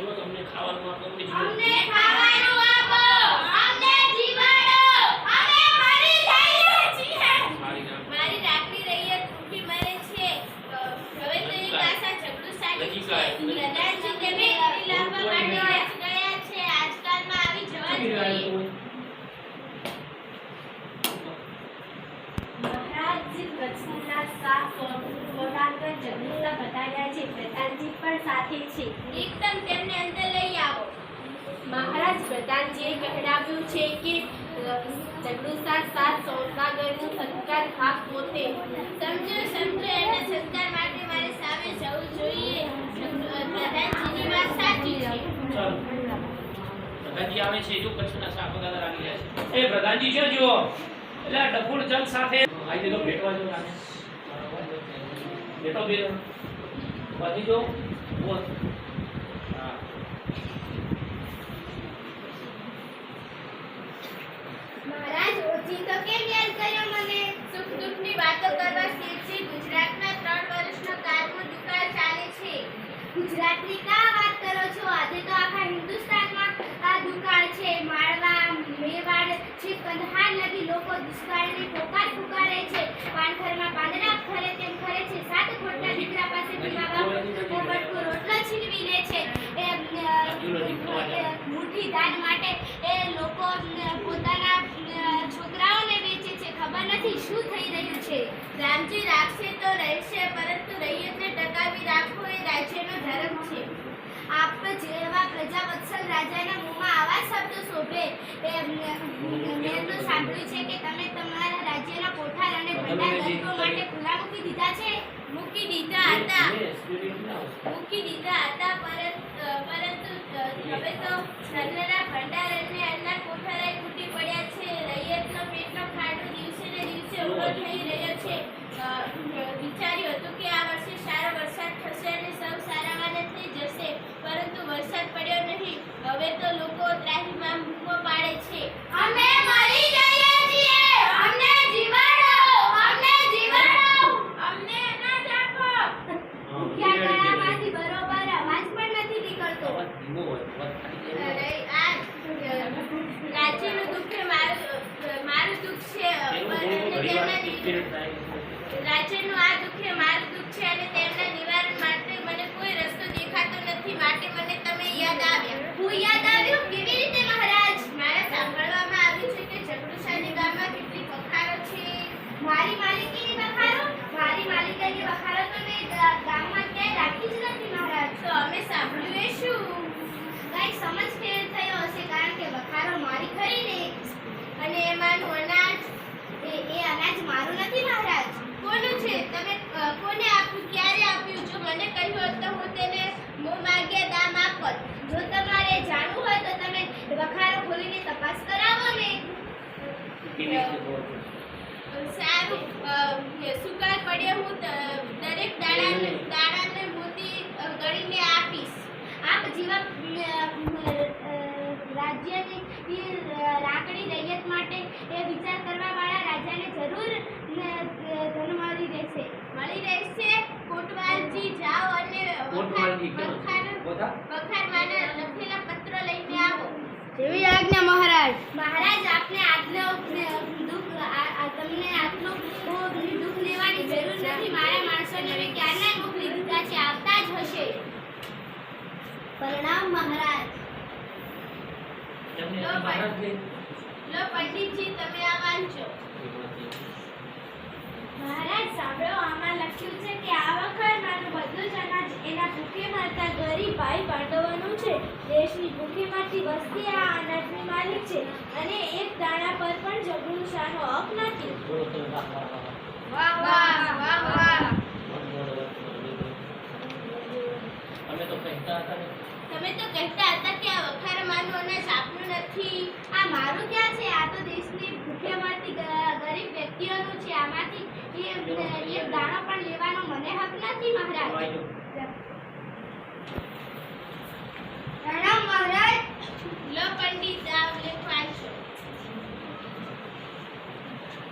બોલો તમને ખાવાનું આપો કે અમને ખાવાનું આપો, અમને જીવાડો, અમે મરી જઈએ છીએ. મારી રાખડી રૈયત ભૂખી મરે છે. હવે તો એક આશા ઝઘડું સાચી છે. પ્રધાનજી તેમને લાવવા માટે ગયા છે. આજકાલમાં આવી જવા જોઈએ. મહારાજજી કચ્છના 7 સોદાગર જગનુલા બતાવ્યા છે. પ્રધાનજી પણ સાથે છે. એકદમ તેમને અંદર લઈ આવો. મહારાજ પ્રધાનજીએ કહેવાવ્યું છે કે જગનુલા 7 સોદાગરનો સત્કાર આપ પોતે. સમજો એના સત્કાર માટે મારે સામે જવું જોઈએ. પ્રધાનજીની વાત સાચી છે. ચાલો પ્રધાનજી આવે છે જો કચ્છના સાપગાદર આવી રહ્યા છે. એ પ્રધાનજી છે જો એટલે ડફુડ જંગ સાથે આઈ દેલો ભેટવા જો લાગે બેટો બે વધી જો બોલ હા મહારાજ ઓછી તો કેમ યાદ કર્યો મને? સુખ દુઃખની વાતો કરવા શેઠજી ગુજરાતના 3 વર્ષનો કારનો દુકાળ ચાલે છે. ગુજરાતની કા વાત કરો છો? આજે તો આખા હિન્દુસ્તાનમાં આ દુકાળ છે. માળવા મેવાડ છે કંધાર લગી લોકો દુષ્કાળની પોકાર પુકારે છે. પાનખરમાં પાંદડા ખરે તેમ ખરે છે. 7 ખોટના દીકરા પાસેથી મા બાપ બટકો રોટલો છીનવી લે છે. મુઠ્ઠી દાદ માટે એ લોકો પોતાના છોકરાઓને વેચે છે. ખબર નથી શું થઈ રહ્યું છે. રામજી રાખશે તો રહેશે, પરંતુ રૈયતને ટકાવી રાખવો એ રાજ્યનો ધર્મ છે. આપ જેવા પ્રજાવત્સલ રાજાના મોંમાં આવા શબ્દો શોભે? મેં તો સાંભળ્યું છે કે તમે તમારા રાજ્યના કોઠાર અને ભંડાર ગરીબો માટે ખુલ્લા મૂકી દીધા છે. મૂકી દીધા હતા, પરંતુ હવે તો નગરના ભંડાર અને અન્ના કોઠારાય તૂટી પડ્યા છે. રૈયતનો પેટનો ખાડો દિવસે ને દિવસે ઊભો થઈ રહ્યો છે. વિચાર્યું હતું કે આ વર્ષે સારો વરસાદ થશે અને સૌ સારાવાના થઈ જશે, પરંતુ વરસાદ પડ્યો નહીં. હવે તો લોકો ત્રાહીમામ બૂમો પાડે છે. અમે મરી જઈએ છીએ, અમને જીવાડો, અમને જીવાડો, અમને અનાજ આપો. ભૂખ્યા ગળામાંથી બરોબર અવાજ પણ નથી નીકળતો. ધીમો હોય અરે આ રાજ્યનું દુઃખ એ મારું દુઃખ છે. રાજ્યનું આ દુઃખ એ મારું દુઃખ છે અને તેમના નિવારણ માટે મને કોઈ રસ્તો દેખાતો નથી. માટે મને તમે યાદ આવ્યા. હું યાદ આવ્યું? કેવી રીતે મહારાજ? મારા સાંભળવામાં આવ્યું છે કે જગડુશાની ગામમાં કેટલીક વખારો છે. મારી માલિકીની વખારો? મારી માલિકીની વખારો તો મેં ગામમાં ક્યાંય રાખી જ નથી મહારાજ. તો અમે સાંભળ્યું એ શું? કઈક સમજ ફેર થયો હશે, કારણ કે વખારો મારી ખરી ને, અને એમાંનું અનાજ એ અનાજ મારું નથી મહારાજ. કોનું છે? તમે કોને આપ્યું? ક્યારે આપ્યું? જો મને કહ્યું હોત તો હું તેને મોં માગ્યા દામ આપત. જો તમારે જાણવું હોય તો તમે વખારો ખોલીને તપાસ કરાવો ને. સારું, સુકાળ પડ્યો હું દરેક દાડાને મોતી ગણીને આપીશ. આપ જેવા રાજ્યની રાખડી રૈયત માટે એ વિચાર કરવા વાળા રાજાને જરૂર ધન મળી રહેશે. કોટવાલજી જાઓ અને વખારવાના લખેલા પત્રો લઈને આવો. જેવી આજ્ઞા મહારાજ. મહારાજ આપને આજનો દુઃખ તમને આટલું દુઃખ લેવાની જરૂર નથી. મારા માણસોને મેં ક્યારના મોકલી દીધા છે, આવતા જ હશે. પ્રણામ મહારાજ. લો પંડિતજી, તમે આ વાંચો. મહારાજ સાંભળો, આમાં લખ્યું છે કે આ વખતમાંનું બધું જ અનાજ એના ભૂખે મરતા ગરીબ ભાઈ પાંડવોનું છે. દેશની ભૂખે મરતી વસ્તી આ અનાજની માલિક છે અને એક દાણા પર પણ જગનુશાનો હક નથી. વાહ વાહ વાહ વાહ. તમે તો કહેતા હતા કે આ વખારમાંનું અનાજ આપનું નથી. આ મારું ક્યાં છે? આ તો દેશની ભૂખે મરતી ગરીબ વ્યક્તિઓનું છે. આમાંથી એક દાણો પણ લેવાનો મને હક નથી મહારાજ. પ્રણામ મહારાજ. લો પંડિત, આ લેખ વાંચો.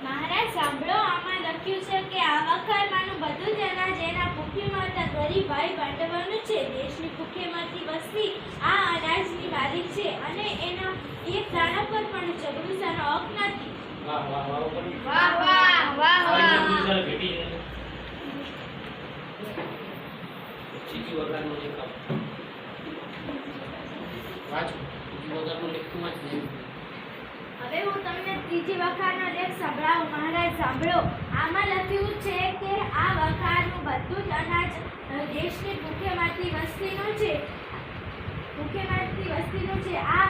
મહારાજ સાંભળો, આમાં લખ્યું છે કે આ વખારમાંનું બધું જ અનાજ એના ભૂખે મરતા ગરીબ ભાઈ બાંટવાનું છે. દેશની ભૂખે મરતી વસ્તી આ અનાજની માલિક છે અને એના એક દાણા પર પણ ચગડુસાનો હક નથી. વાહ વાહ વાહ ઉપર વાહ વાહ વાહ આ વાહ ગુજરાત ભેટી છે ચીજી વગરનો લેખ આપ વાંચો ચીજી વગરનો લેખ તું વાંચ દે હવે હું તમને ત્રીજી વખારનો લેખ સંભળાવું. મહારાજ સાંભળો. આમાં લખ્યું છે કે આ વખારનું બધું જ અનાજ દેશની ભૂખે મરતી વસ્તીનું છે. ભૂખે મરતી વસ્તીનું છે. આ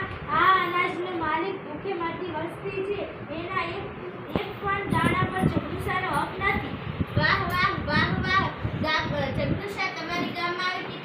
અનાજનો માલિક ભૂખે મરતી વસ્તી છે. એના એક પણ દાણા પર ચગડુસાનો હક નથી. વાહ વાહ વાહ વાહ જગદુશા તમારી ગામમાં આવી